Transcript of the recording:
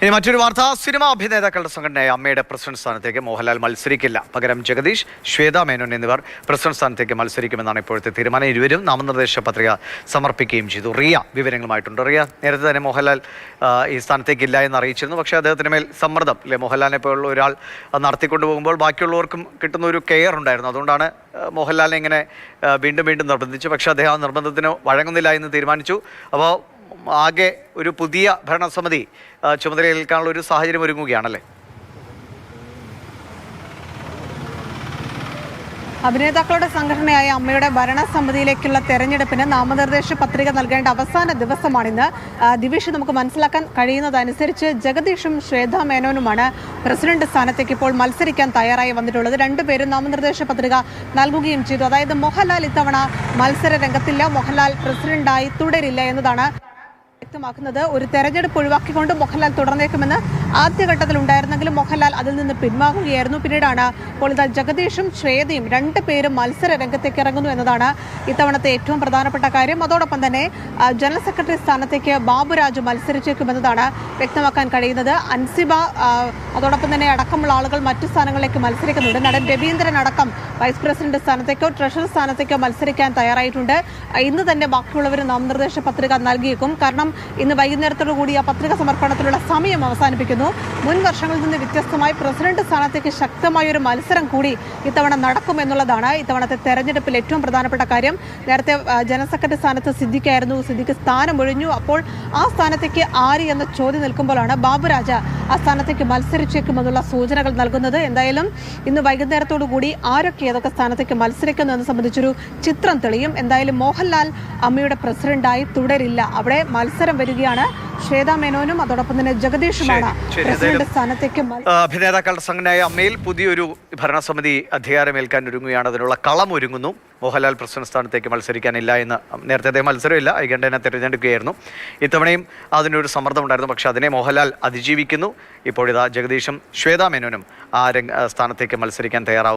ഇനി മറ്റൊരു വാർത്ത. സിനിമാ അഭിനേതാക്കളുടെ സംഘടനയായ അമ്മയുടെ പ്രസിഡന്റ് സ്ഥാനത്തേക്ക് മോഹൻലാൽ മത്സരിക്കില്ല. പകരം ജഗദീഷ്, ശ്വേത മേനോൻ എന്നിവർ പ്രസിഡന്റ് സ്ഥാനത്തേക്ക് മത്സരിക്കുമെന്നാണ് ഇപ്പോഴത്തെ തീരുമാനം. ഇരുവരും നാമനിർദ്ദേശ പത്രിക സമർപ്പിക്കുകയും ചെയ്തു. റിയ വിവരങ്ങളുമായിട്ടുണ്ട്. റിയ, നേരത്തെ തന്നെ മോഹൻലാൽ ഈ സ്ഥാനത്തേക്കില്ല എന്ന് അറിയിച്ചിരുന്നു. പക്ഷേ അദ്ദേഹത്തിന് മേൽ സമ്മർദ്ദം അല്ലെ, മോഹൻലാലിനെ പോലുള്ള ഒരാൾ നടത്തിക്കൊണ്ടു പോകുമ്പോൾ ബാക്കിയുള്ളവർക്കും കിട്ടുന്ന ഒരു കെയർ ഉണ്ടായിരുന്നു. അതുകൊണ്ടാണ് മോഹൻലാലിനെ ഇങ്ങനെ വീണ്ടും വീണ്ടും നിർബന്ധിച്ചു. പക്ഷേ അദ്ദേഹം ആ നിർബന്ധത്തിന് വഴങ്ങുന്നില്ല എന്ന് തീരുമാനിച്ചു. അപ്പോൾ ആകെ ഒരു പുതിയ ഭരണസമിതി ചുമതലയേൽക്കാനുള്ള ഒരു സാഹചര്യം ഒരുങ്ങുകയാണല്ലേ? അഭിനേതാക്കളുടെ സംഘടനയായ അമ്മയുടെ ഭരണസമിതിയിലേക്കുള്ള തെരഞ്ഞെടുപ്പിന് നാമനിർദ്ദേശ പത്രിക നൽകേണ്ട അവസാന ദിവസമാണിന്ന്. ദിവിഷ്, നമുക്ക് മനസ്സിലാക്കാൻ കഴിയുന്നതനുസരിച്ച് ജഗദീഷും ശ്വേത മേനോനുമാണ് പ്രസിഡന്റ് സ്ഥാനത്തേക്ക് ഇപ്പോൾ മത്സരിക്കാൻ തയ്യാറായി വന്നിട്ടുള്ളത്. രണ്ടുപേരും നാമനിർദ്ദേശ പത്രിക നൽകുകയും ചെയ്തു. അതായത് മോഹൻലാൽ ഇത്തവണ മത്സര രംഗത്തില്ല, മോഹൻലാൽ പ്രസിഡന്റായി തുടരില്ല എന്നതാണ് വ്യക്തമാക്കുന്നത്. ഒരു തെരഞ്ഞെടുപ്പ് ഒഴിവാക്കിക്കൊണ്ട് മോഹൻലാൽ തുടർന്നേക്കുമെന്ന് ആദ്യഘട്ടത്തിൽ ഉണ്ടായിരുന്നെങ്കിലും മോഹൻലാൽ അതിൽ നിന്ന് പിൻവാങ്ങുകയായിരുന്നു. പിന്നീടാണ് ഇപ്പോൾ ഇതാ ജഗദീഷും ശ്വേതയും രണ്ടുപേരും മത്സര രംഗത്തേക്ക് ഇറങ്ങുന്നു എന്നതാണ് ഇത്തവണത്തെ ഏറ്റവും പ്രധാനപ്പെട്ട കാര്യം. അതോടൊപ്പം തന്നെ ജനറൽ സെക്രട്ടറി സ്ഥാനത്തേക്ക് ബാബുരാജ് മത്സരിച്ചേക്കുമെന്നതാണ് വ്യക്തമാക്കാൻ കഴിയുന്നത്. അൻസിബ അതോടൊപ്പം തന്നെ അടക്കമുള്ള ആളുകൾ മറ്റു സ്ഥാനങ്ങളിലേക്ക് മത്സരിക്കുന്നുണ്ട്. നടൻ രവീന്ദ്രൻ അടക്കം വൈസ് പ്രസിഡന്റ് സ്ഥാനത്തേക്കോ ട്രഷറർ സ്ഥാനത്തേക്കോ മത്സരിക്കാൻ തയ്യാറായിട്ടുണ്ട്. ഇന്ന് തന്നെ ബാക്കിയുള്ളവർ നാമനിർദ്ദേശ പത്രിക നൽകിയേക്കും. കാരണം ഇന്ന് വൈകുന്നേരത്തോടു കൂടി ആ പത്രിക സമർപ്പണത്തിലുള്ള സമയം അവസാനിപ്പിക്കുന്നു. മുൻ വർഷങ്ങളിൽ നിന്ന് വ്യത്യസ്തമായി പ്രസിഡന്റ് സ്ഥാനത്തേക്ക് ശക്തമായൊരു മത്സരം കൂടി ഇത്തവണ നടക്കുമെന്നുള്ളതാണ് ഇത്തവണത്തെ തെരഞ്ഞെടുപ്പിൽ ഏറ്റവും പ്രധാനപ്പെട്ട കാര്യം. നേരത്തെ ജനറൽ സെക്രട്ടറി സ്ഥാനത്ത് സിദ്ദിഖായിരുന്നു. സിദ്ദിഖ് സ്ഥാനം ഒഴിഞ്ഞു. അപ്പോൾ ആ സ്ഥാനത്തേക്ക് ആര് എന്ന ചോദ്യം നിൽക്കുമ്പോഴാണ് ബാബുരാജ് ആ സ്ഥാനത്തേക്ക് മത്സരിച്ചേക്കുമെന്നുള്ള സൂചനകൾ നൽകുന്നത്. എന്തായാലും ഇന്ന് വൈകുന്നേരത്തോടു കൂടി ആരൊക്കെ ഏതൊക്കെ സ്ഥാനത്തേക്ക് മത്സരിക്കുന്നു എന്നത് സംബന്ധിച്ചൊരു ചിത്രം തെളിയും. എന്തായാലും മോഹൻലാൽ അമ്മയുടെ പ്രസിഡന്റായി തുടരില്ല. അവിടെ മത്സരം വരികയാണ്. ശ്വേത മേനോനും അതോടൊപ്പം തന്നെ ജഗദീഷുമാണ് പ്രസിഡന്റ് സ്ഥാനത്തേക്ക്. അഭിനേതാക്കളുടെ സംഘടനയായ അമ്മയിൽ പുതിയൊരു ഭരണസമിതി അധികാരമേൽക്കാൻ ഒരുങ്ങുകയാണ്. അതിനുള്ള കളം ഒരുങ്ങുന്നു. മോഹൻലാൽ പ്രസിഡന്റ് സ്ഥാനത്തേക്ക് മത്സരിക്കാനില്ല എന്ന് നേരത്തെ അദ്ദേഹം മത്സരമില്ല, ഐകണ്ഠനെ തിരഞ്ഞെടുക്കുകയായിരുന്നു. ഇത്തവണയും അതിനൊരു സമ്മർദ്ദം ഉണ്ടായിരുന്നു. പക്ഷേ അതിനെ മോഹൻലാൽ അതിജീവിക്കുന്നു. ഇപ്പോഴിതാ ജഗദീഷും ശ്വേത മേനോനും ആ സ്ഥാനത്തേക്ക് മത്സരിക്കാൻ തയ്യാറാവും.